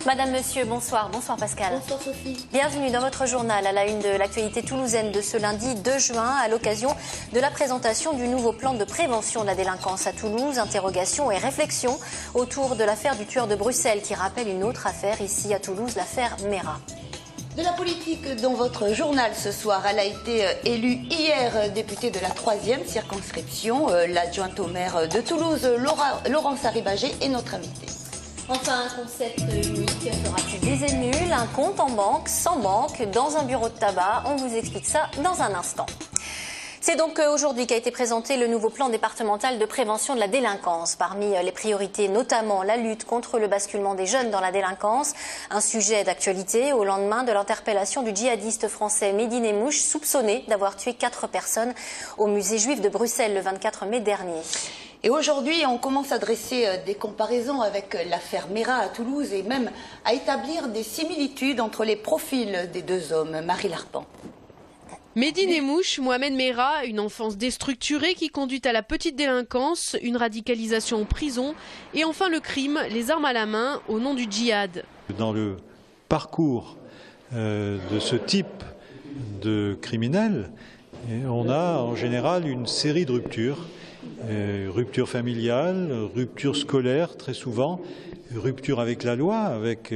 Madame, Monsieur, bonsoir. Bonsoir Pascal. Bonsoir Sophie. Bienvenue dans votre journal à la une de l'actualité toulousaine de ce lundi 2 juin à l'occasion de la présentation du nouveau plan de prévention de la délinquance à Toulouse. Interrogations et réflexions autour de l'affaire du tueur de Bruxelles qui rappelle une autre affaire ici à Toulouse, l'affaire Mera. De la politique dans votre journal ce soir, elle a été élue hier députée de la 3e circonscription. L'adjointe au maire de Toulouse, Laurence Harribagé, est notre invitée. Enfin, un concept unique fera-t-il des émules, un compte en banque, sans banque, dans un bureau de tabac. On vous explique ça dans un instant. C'est donc aujourd'hui qu'a été présenté le nouveau plan départemental de prévention de la délinquance. Parmi les priorités, notamment la lutte contre le basculement des jeunes dans la délinquance. Un sujet d'actualité au lendemain de l'interpellation du djihadiste français Mehdi Nemmouche, soupçonné d'avoir tué 4 personnes au musée juif de Bruxelles le 24 mai dernier. Et aujourd'hui, on commence à dresser des comparaisons avec l'affaire Mera à Toulouse et même à établir des similitudes entre les profils des deux hommes. Marie Larpan. Mehdi Nemmouche, Mohamed Mera, une enfance déstructurée qui conduit à la petite délinquance, une radicalisation en prison et enfin le crime, les armes à la main au nom du djihad. Dans le parcours de ce type de criminel, on a en général une série de ruptures. Rupture familiale, rupture scolaire très souvent, rupture avec la loi, avec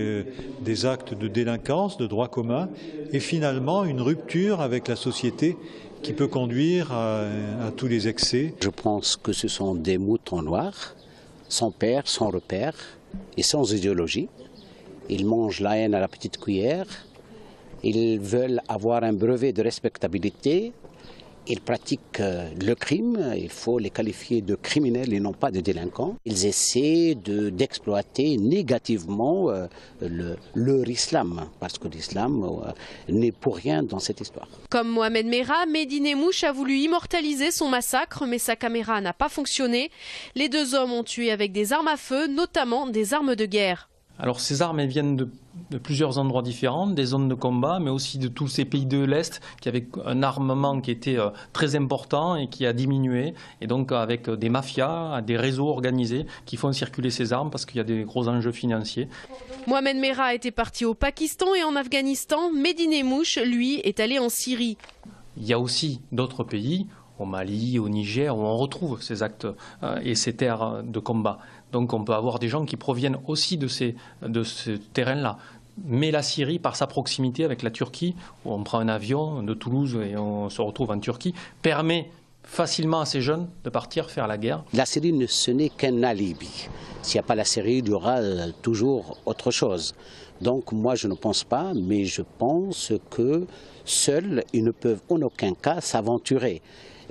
des actes de délinquance, de droit commun, et finalement une rupture avec la société qui peut conduire à tous les excès. Je pense que ce sont des moutons noirs, sans père, sans repère et sans idéologie. Ils mangent la haine à la petite cuillère, ils veulent avoir un brevet de respectabilité. Ils pratiquent le crime, il faut les qualifier de criminels et non pas de délinquants. Ils essaient d'exploiter négativement leur islam, parce que l'islam n'est pour rien dans cette histoire. Comme Mohamed Mera, Mehdi Nemmouche a voulu immortaliser son massacre, mais sa caméra n'a pas fonctionné. Les deux hommes ont tué avec des armes à feu, notamment des armes de guerre. Alors ces armes elles viennent de plusieurs endroits différents, des zones de combat, mais aussi de tous ces pays de l'Est qui avaient un armement qui était très important et qui a diminué. Et donc avec des mafias, des réseaux organisés qui font circuler ces armes parce qu'il y a des gros enjeux financiers. Mohamed Mera était parti au Pakistan et en Afghanistan. Mehdi Nemmouche, lui, est allé en Syrie. Il y a aussi d'autres pays, au Mali, au Niger, où on retrouve ces actes et ces terres de combat. Donc on peut avoir des gens qui proviennent aussi de ce terrain-là. Mais la Syrie, par sa proximité avec la Turquie, où on prend un avion de Toulouse et on se retrouve en Turquie, permet facilement à ces jeunes de partir faire la guerre. La Syrie, ce n'est qu'un alibi. S'il n'y a pas la Syrie, il y aura toujours autre chose. Donc moi je ne pense pas, mais je pense que seuls, ils ne peuvent en aucun cas s'aventurer.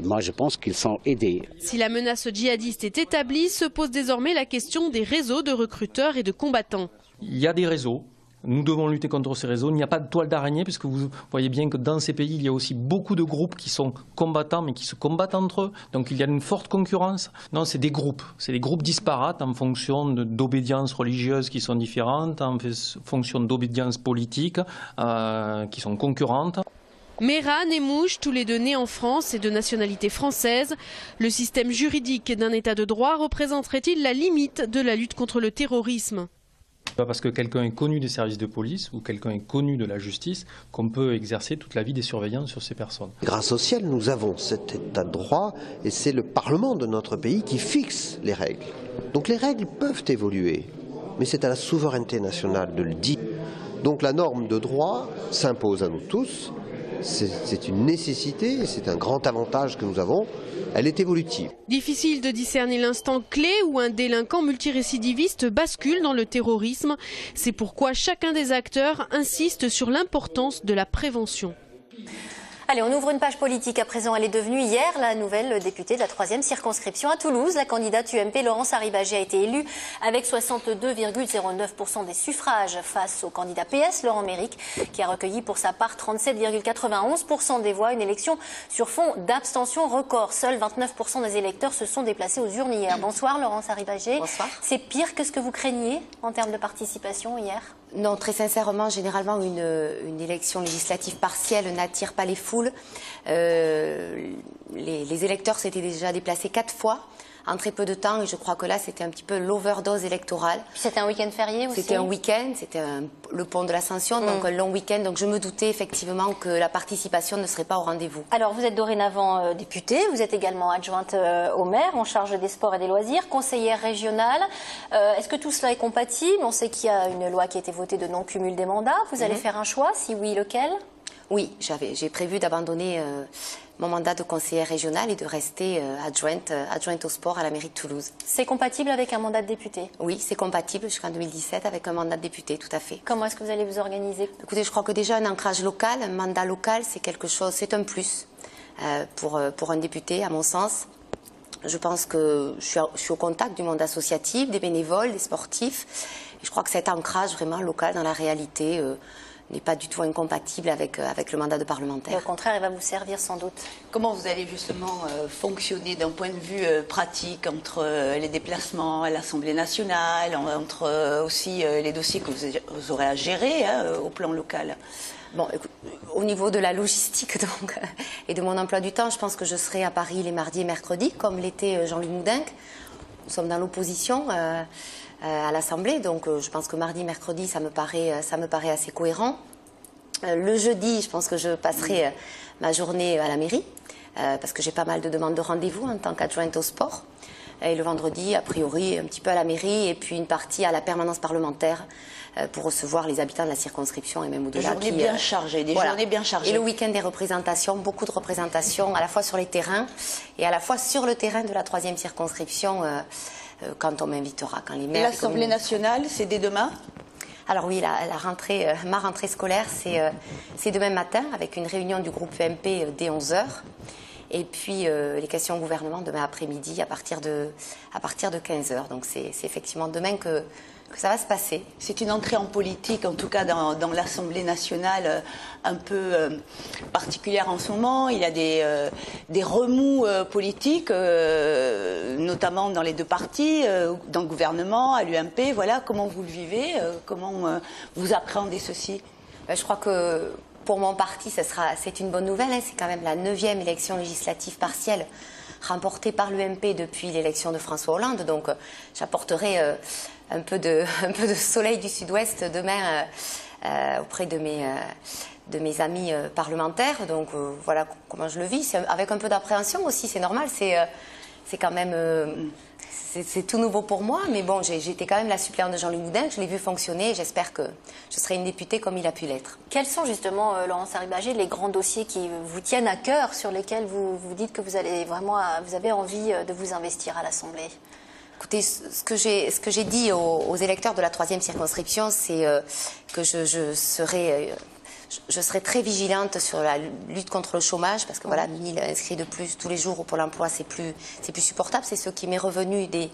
Moi, je pense qu'ils sont aidés. Si la menace djihadiste est établie, se pose désormais la question des réseaux de recruteurs et de combattants. Il y a des réseaux. Nous devons lutter contre ces réseaux. Il n'y a pas de toile d'araignée, parce que vous voyez bien que dans ces pays, il y a aussi beaucoup de groupes qui sont combattants, mais qui se combattent entre eux. Donc il y a une forte concurrence. Non, c'est des groupes disparates en fonction d'obédiences religieuses qui sont différentes, en fonction d'obédiences politiques qui sont concurrentes. Mera, Nemmouche, tous les deux nés en France et de nationalité française. Le système juridique d'un état de droit représenterait-il la limite de la lutte contre le terrorisme ? Pas parce que quelqu'un est connu des services de police ou quelqu'un est connu de la justice qu'on peut exercer toute la vie des surveillants sur ces personnes. Grâce au ciel, nous avons cet état de droit et c'est le Parlement de notre pays qui fixe les règles. Donc les règles peuvent évoluer, mais c'est à la souveraineté nationale de le dire. Donc la norme de droit s'impose à nous tous. C'est une nécessité, c'est un grand avantage que nous avons. Elle est évolutive. Difficile de discerner l'instant clé où un délinquant multirécidiviste bascule dans le terrorisme. C'est pourquoi chacun des acteurs insiste sur l'importance de la prévention. Allez, on ouvre une page politique à présent. Elle est devenue hier la nouvelle députée de la 3e circonscription à Toulouse. La candidate UMP Laurence Harribagé a été élue avec 62,09% des suffrages face au candidat PS Laurent Méric qui a recueilli pour sa part 37,91% des voix. Une élection sur fond d'abstention record. Seuls 29% des électeurs se sont déplacés aux urnes hier. Bonsoir Laurence Harribagé. Bonsoir. C'est pire que ce que vous craigniez en termes de participation hier ? Non, très sincèrement, généralement, une élection législative partielle n'attire pas les foules. Les électeurs s'étaient déjà déplacés 4 fois en très peu de temps. Et je crois que là, c'était un petit peu l'overdose électorale. C'était un week-end férié aussi? C'était un week-end, c'était le pont de l'Ascension, donc un long week-end. Donc je me doutais effectivement que la participation ne serait pas au rendez-vous. Alors vous êtes dorénavant députée, vous êtes également adjointe au maire, en charge des sports et des loisirs, conseillère régionale. Est-ce que tout cela est compatible? On sait qu'il y a une loi qui a été votée de non-cumul des mandats. Vous allez faire un choix? Si oui, lequel? Oui, j'ai prévu d'abandonner mon mandat de conseillère régionale et de rester adjointe au sport à la mairie de Toulouse. C'est compatible avec un mandat de député? Oui, c'est compatible jusqu'en 2017 avec un mandat de député, tout à fait. Comment est-ce que vous allez vous organiser? Écoutez, je crois que déjà un ancrage local, un mandat local, c'est quelque chose, c'est un plus pour un député, à mon sens. Je pense que je suis au contact du monde associatif, des bénévoles, des sportifs. Et je crois que cet ancrage vraiment local dans la réalité n'est pas du tout incompatible avec le mandat de parlementaire. Et au contraire, il va vous servir sans doute. Comment vous allez justement fonctionner d'un point de vue pratique entre les déplacements à l'Assemblée nationale, entre aussi les dossiers que vous aurez à gérer au plan local? Bon, écoute, au niveau de la logistique donc, et de mon emploi du temps, je pense que je serai à Paris les mardis et mercredis, comme l'était Jean-Louis Moudinque. Nous sommes dans l'opposition à l'Assemblée, donc je pense que mardi, mercredi, ça me paraît assez cohérent. Le jeudi, je pense que je passerai ma journée à la mairie, parce que j'ai pas mal de demandes de rendez-vous en tant qu'adjointe au sport. Et le vendredi, a priori, un petit peu à la mairie, et puis une partie à la permanence parlementaire pour recevoir les habitants de la circonscription et même au-delà. Des journées bien chargées, journées bien chargées. Et le week-end des représentations, beaucoup de représentations, à la fois sur les terrains et à la fois sur le terrain de la 3e circonscription, quand on m'invitera, quand les maires... Et l'Assemblée nationale, c'est dès demain? Alors oui, ma rentrée scolaire, c'est demain matin, avec une réunion du groupe UMP dès 11h. Et puis les questions au gouvernement demain après-midi à partir de 15h. Donc c'est effectivement demain que ça va se passer. C'est une entrée en politique, en tout cas dans l'Assemblée nationale, un peu particulière en ce moment. Il y a des remous politiques, notamment dans les deux partis, dans le gouvernement, à l'UMP. Voilà, comment vous le vivez? Comment vous appréhendez ceci? Je crois que pour mon parti, c'est une bonne nouvelle. C'est quand même la 9e élection législative partielle remportée par l'UMP depuis l'élection de François Hollande. Donc j'apporterai un peu de soleil du sud-ouest demain auprès de mes amis parlementaires. Donc voilà comment je le vis. Avec un peu d'appréhension aussi, c'est normal. C'est quand même... C'est tout nouveau pour moi, mais bon, j'étais quand même la suppléante de Jean-Louis Moudinque, je l'ai vu fonctionner et j'espère que je serai une députée comme il a pu l'être. Quels sont justement, Laurence Harribagé, les grands dossiers qui vous tiennent à cœur, sur lesquels vous dites que vous avez envie de vous investir à l'Assemblée? Écoutez, ce que j'ai dit aux électeurs de la 3e circonscription, c'est que je serai très vigilante sur la lutte contre le chômage, parce que voilà, 1000 inscrits de plus tous les jours au Pôle emploi, c'est plus supportable. C'est ce qui m'est revenu des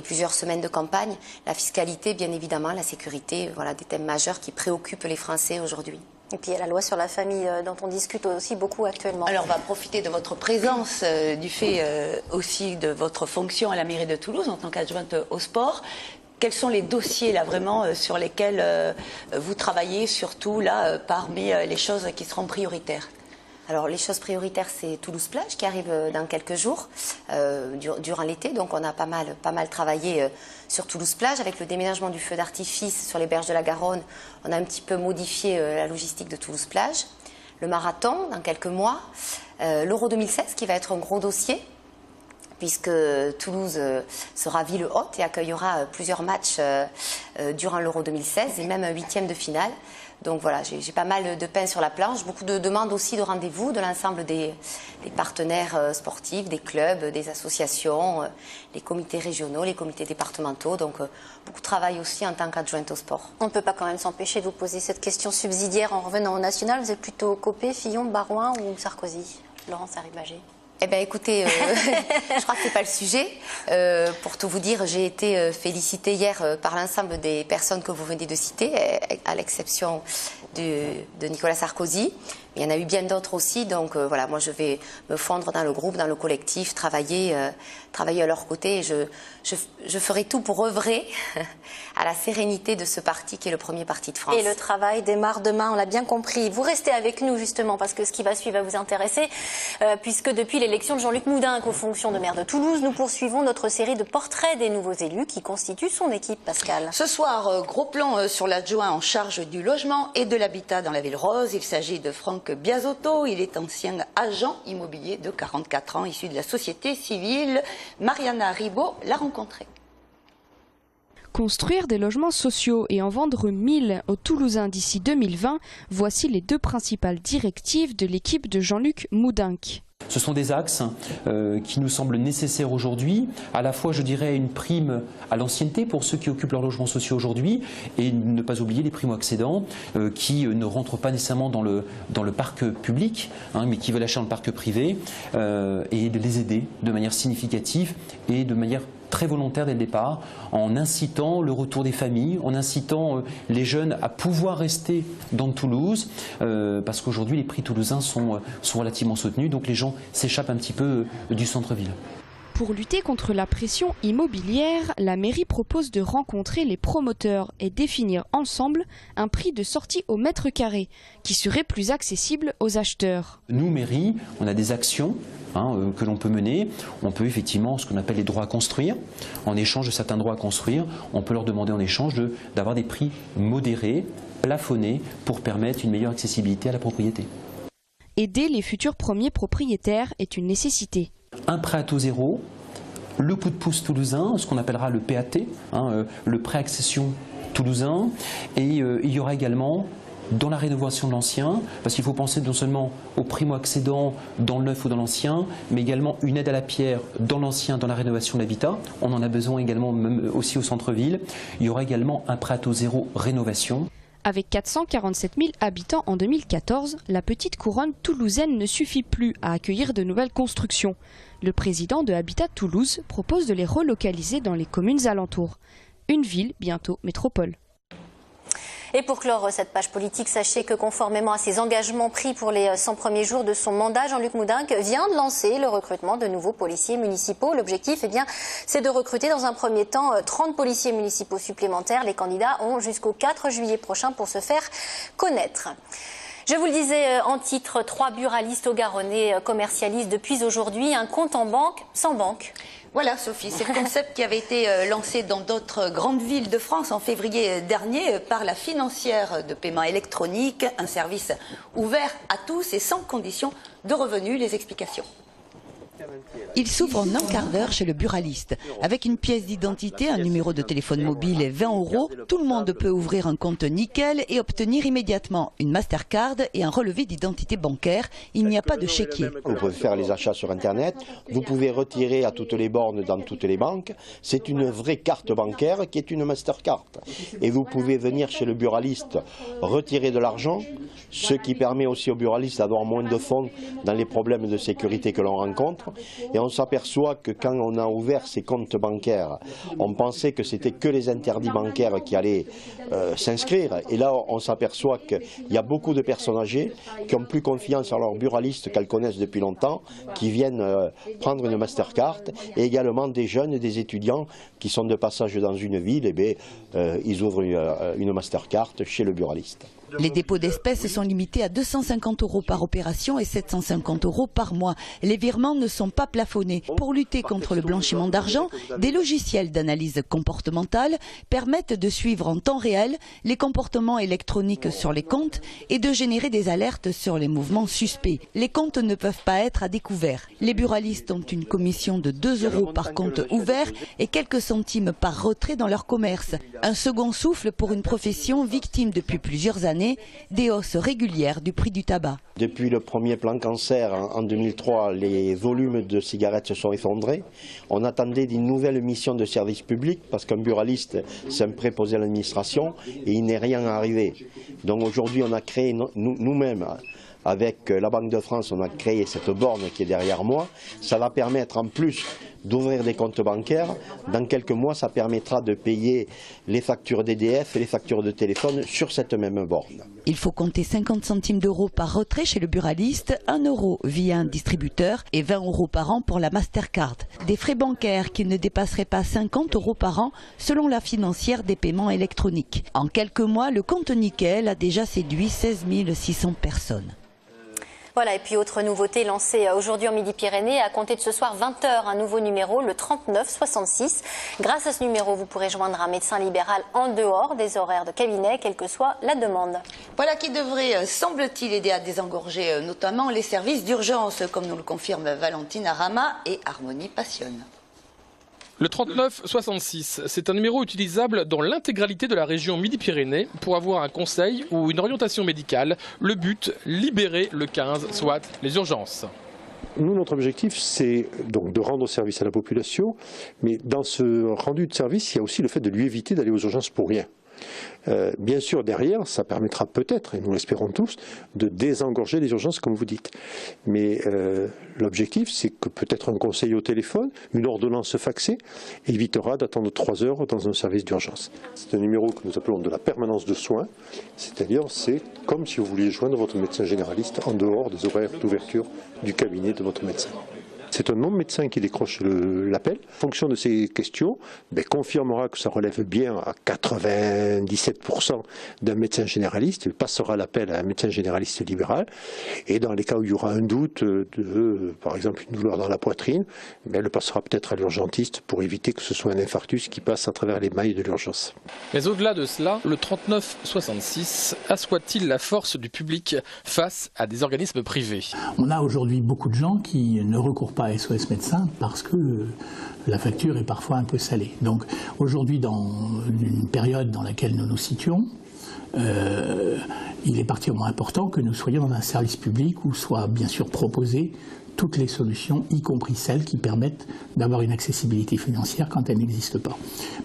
plusieurs semaines de campagne. La fiscalité, bien évidemment, la sécurité, voilà, des thèmes majeurs qui préoccupent les Français aujourd'hui. Et puis il y a la loi sur la famille dont on discute aussi beaucoup actuellement. Alors on va profiter de votre présence, du fait aussi de votre fonction à la mairie de Toulouse en tant qu'adjointe au sport. Quels sont les dossiers là vraiment sur lesquels vous travaillez, surtout là parmi les choses qui seront prioritaires? Alors les choses prioritaires, c'est Toulouse Plage qui arrive dans quelques jours, durant l'été. Donc on a pas mal travaillé sur Toulouse Plage avec le déménagement du feu d'artifice sur les berges de la Garonne. On a un petit peu modifié la logistique de Toulouse Plage. Le marathon dans quelques mois, l'Euro 2016 qui va être un gros dossier, puisque Toulouse sera ville haute et accueillera plusieurs matchs durant l'Euro 2016 et même un 8e de finale. Donc voilà, j'ai pas mal de pain sur la planche, beaucoup de demandes aussi de rendez-vous de l'ensemble des partenaires sportifs, des clubs, des associations, les comités régionaux, les comités départementaux. Donc beaucoup de travail aussi en tant qu'adjointe au sport. On ne peut pas quand même s'empêcher de vous poser cette question subsidiaire en revenant au national. Vous êtes plutôt Copé, Fillon, Baroin ou Sarkozy, Laurence Harribagé? Eh bien, écoutez, je crois que ce n'est pas le sujet. Pour tout vous dire, j'ai été félicitée hier par l'ensemble des personnes que vous venez de citer, à l'exception de Nicolas Sarkozy. il y en a eu bien d'autres aussi, donc voilà, moi je vais me fondre dans le groupe, dans le collectif, travailler à leur côté. Et je ferai tout pour œuvrer à la sérénité de ce parti qui est le premier parti de France. Et le travail démarre demain, on l'a bien compris. Vous restez avec nous justement parce que ce qui va suivre va vous intéresser, puisque depuis l'élection de Jean-Luc Moudenc aux fonctions de maire de Toulouse, nous poursuivons notre série de portraits des nouveaux élus qui constituent son équipe, Pascal. Ce soir, gros plan sur l'adjoint en charge du logement et de l'habitat dans la ville rose. Il s'agit de Franck Biasotto, il est ancien agent immobilier de 44 ans, issu de la société civile. Mariana Ribot l'a rencontré. Construire des logements sociaux et en vendre 1000 aux Toulousains d'ici 2020, voici les deux principales directives de l'équipe de Jean-Luc Moudenc. Ce sont des axes qui nous semblent nécessaires aujourd'hui, à la fois je dirais une prime à l'ancienneté pour ceux qui occupent leurs logements sociaux aujourd'hui et ne pas oublier les primo-accédants qui ne rentrent pas nécessairement dans le parc public mais qui veulent acheter dans le parc privé et de les aider de manière significative et de manière très volontaire dès le départ, en incitant le retour des familles, en incitant les jeunes à pouvoir rester dans Toulouse, parce qu'aujourd'hui les prix toulousains sont relativement soutenus, donc les gens s'échappent un petit peu du centre-ville. Pour lutter contre la pression immobilière, la mairie propose de rencontrer les promoteurs et définir ensemble un prix de sortie au mètre carré qui serait plus accessible aux acheteurs. Nous, mairie, on a des actions que l'on peut mener. On peut effectivement, ce qu'on appelle les droits à construire. En échange de certains droits à construire, on peut leur demander en échange d'avoir des prix modérés, plafonnés, pour permettre une meilleure accessibilité à la propriété. Aider les futurs premiers propriétaires est une nécessité. Un prêt à taux zéro, le coup de pouce toulousain, ce qu'on appellera le PAT, le prêt accession toulousain, et il y aura également dans la rénovation de l'ancien, parce qu'il faut penser non seulement aux primo-accédants dans le neuf ou dans l'ancien, mais également une aide à la pierre dans l'ancien, dans la rénovation de l'habitat. On en a besoin également même aussi au centre-ville. Il y aura également un prêt à taux zéro rénovation. Avec 447 000 habitants en 2014, la petite couronne toulousaine ne suffit plus à accueillir de nouvelles constructions. Le président de Habitat Toulouse propose de les relocaliser dans les communes alentours. Une ville, bientôt métropole. Et pour clore cette page politique, sachez que conformément à ses engagements pris pour les 100 premiers jours de son mandat, Jean-Luc Moudenc vient de lancer le recrutement de nouveaux policiers municipaux. L'objectif, c'est de recruter dans un premier temps 30 policiers municipaux supplémentaires. Les candidats ont jusqu'au 4 juillet prochain pour se faire connaître. Je vous le disais en titre, 3 buralistes haut-garonnais commercialisent depuis aujourd'hui un compte en banque sans banque. Voilà Sophie, c'est le concept qui avait été lancé dans d'autres grandes villes de France en février dernier par la financière de paiement électronique, un service ouvert à tous et sans condition de revenus. Les explications. Il s'ouvre en un quart d'heure chez le buraliste. Avec une pièce d'identité, un numéro de téléphone mobile et 20 €, tout le monde peut ouvrir un compte nickel et obtenir immédiatement une Mastercard et un relevé d'identité bancaire. Il n'y a pas de chéquier. Vous pouvez faire les achats sur Internet, vous pouvez retirer à toutes les bornes dans toutes les banques. C'est une vraie carte bancaire qui est une Mastercard. Et vous pouvez venir chez le buraliste retirer de l'argent, ce qui permet aussi au buraliste d'avoir moins de fonds dans les problèmes de sécurité que l'on rencontre. Et on s'aperçoit que quand on a ouvert ces comptes bancaires, on pensait que c'était que les interdits bancaires qui allaient s'inscrire. Et là, on s'aperçoit qu'il y a beaucoup de personnes âgées qui ont plus confiance en leur buraliste qu'elles connaissent depuis longtemps, qui viennent prendre une Mastercard, et également des jeunes, des étudiants qui sont de passage dans une ville, et ils ouvrent une Mastercard chez le buraliste. Les dépôts d'espèces sont limités à 250 € par opération et 750 € par mois. Les virements ne sont pas plafonnés. Pour lutter contre le blanchiment d'argent, des logiciels d'analyse comportementale permettent de suivre en temps réel les comportements électroniques sur les comptes et de générer des alertes sur les mouvements suspects. Les comptes ne peuvent pas être à découvert. Les buralistes ont une commission de 2 € par compte ouvert et quelques centimes par retrait dans leur commerce. Un second souffle pour une profession victime depuis plusieurs années des hausses régulières du prix du tabac. Depuis le premier plan cancer en 2003, les volumes de cigarettes se sont effondrés. On attendait d'une nouvelle mission de service public parce qu'un buraliste, c'est un préposé à l'administration et il n'est rien arrivé. Donc aujourd'hui, on a créé nous-mêmes, avec la Banque de France, on a créé cette borne qui est derrière moi. Ça va permettre en plus d'ouvrir des comptes bancaires. Dans quelques mois, ça permettra de payer les factures d'EDF et les factures de téléphone sur cette même borne. Il faut compter 50 centimes d'euros par retrait chez le buraliste, 1 euro via un distributeur et 20 euros par an pour la Mastercard. Des frais bancaires qui ne dépasseraient pas 50 euros par an selon la financière des paiements électroniques. En quelques mois, le compte Nickel a déjà séduit 16 600 personnes. Voilà, et puis autre nouveauté lancée aujourd'hui en Midi-Pyrénées, à compter de ce soir 20h, un nouveau numéro, le 3966. Grâce à ce numéro, vous pourrez joindre un médecin libéral en dehors des horaires de cabinet, quelle que soit la demande. Voilà qui devrait, semble-t-il, aider à désengorger notamment les services d'urgence, comme nous le confirment Valentine Arama et Harmonie Passionne. Le 3966, c'est un numéro utilisable dans l'intégralité de la région Midi-Pyrénées pour avoir un conseil ou une orientation médicale. Le but, libérer le 15, soit les urgences. Nous, notre objectif, c'est donc de rendre service à la population, mais dans ce rendu de service, il y a aussi le fait de lui éviter d'aller aux urgences pour rien. Bien sûr, derrière, ça permettra peut-être, et nous l'espérons tous, de désengorger les urgences, comme vous dites. Mais l'objectif, c'est que peut-être un conseil au téléphone, une ordonnance faxée, évitera d'attendre 3 heures dans un service d'urgence. C'est un numéro que nous appelons de la permanence de soins, c'est-à-dire c'est comme si vous vouliez joindre votre médecin généraliste en dehors des horaires d'ouverture du cabinet de votre médecin. C'est un non-médecin qui décroche l'appel. En fonction de ces questions, confirmera que ça relève bien à 97% d'un médecin généraliste. Il passera l'appel à un médecin généraliste libéral. Et dans les cas où il y aura un doute, par exemple une douleur dans la poitrine, elle le passera peut-être à l'urgentiste pour éviter que ce soit un infarctus qui passe à travers les mailles de l'urgence. Mais au-delà de cela, le 3966 assoit-il la force du public face à des organismes privés? On a aujourd'hui beaucoup de gens qui ne recourent pas à SOS Médecins parce que la facture est parfois un peu salée. Donc aujourd'hui, dans une période dans laquelle nous nous situons, il est particulièrement important que nous soyons dans un service public où soient bien sûr proposées toutes les solutions, y compris celles qui permettent d'avoir une accessibilité financière quand elle n'existe pas.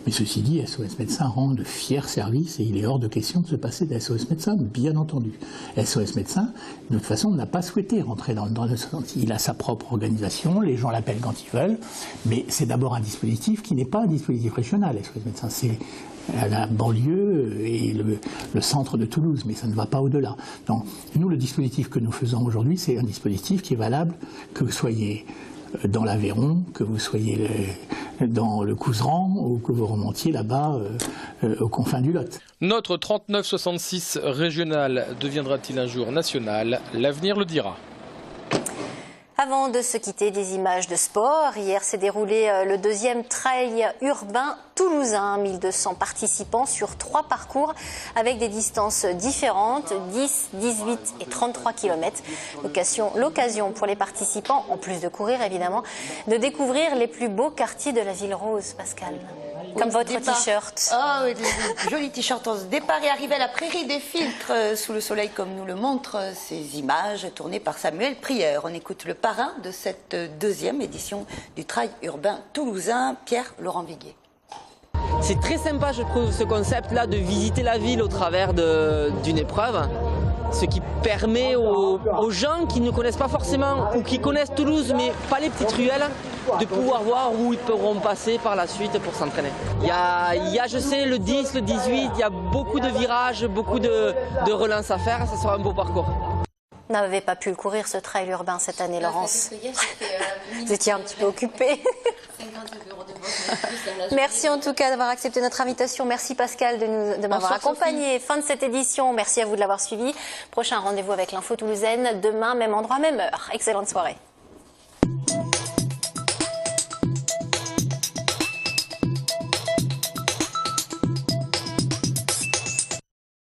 Mais ceci dit, SOS Médecins rend de fiers services et il est hors de question de se passer de SOS Médecins, bien entendu. SOS Médecins, de toute façon, n'a pas souhaité rentrer dans le sens. Il a sa propre organisation, les gens l'appellent quand ils veulent, mais c'est d'abord un dispositif qui n'est pas un dispositif régional. SOS Médecins, c'est à la banlieue et le centre de Toulouse, mais ça ne va pas au-delà. Donc, nous, le dispositif que nous faisons aujourd'hui, c'est un dispositif qui est valable que vous soyez dans l'Aveyron, que vous soyez dans le Couserans ou que vous remontiez là-bas aux confins du Lot. Notre 3966 régional deviendra-t-il un jour national? L'avenir le dira. Avant de se quitter, des images de sport. Hier s'est déroulé le 2e trail urbain toulousain. 1200 participants sur 3 parcours avec des distances différentes, 10, 18 et 33 km. L'occasion pour les participants, en plus de courir évidemment, de découvrir les plus beaux quartiers de la ville rose, Pascal. Comme votre t-shirt. Ah oui, joli t-shirt. On se départ et arrive à la prairie des filtres sous le soleil, comme nous le montrent ces images tournées par Samuel Prieur. On écoute le parrain de cette 2e édition du trail urbain toulousain, Pierre-Laurent Viguier. C'est très sympa, je trouve, ce concept-là de visiter la ville au travers d'une épreuve. Ce qui permet aux gens qui ne connaissent pas forcément ou qui connaissent Toulouse mais pas les petites ruelles de pouvoir voir où ils pourront passer par la suite pour s'entraîner. Il y a, je sais, le 10, le 18, il y a beaucoup de virages, beaucoup de relances à faire, ça sera un beau parcours. Vous n'avez pas pu le courir ce trail urbain cette année, Laurence. Vous étiez un petit peu occupée. Merci en tout cas d'avoir accepté notre invitation. Merci Pascal de m'avoir accompagné. Fin de cette édition. Merci à vous de l'avoir suivi. Prochain rendez-vous avec l'info toulousaine demain, même endroit, même heure. Excellente soirée.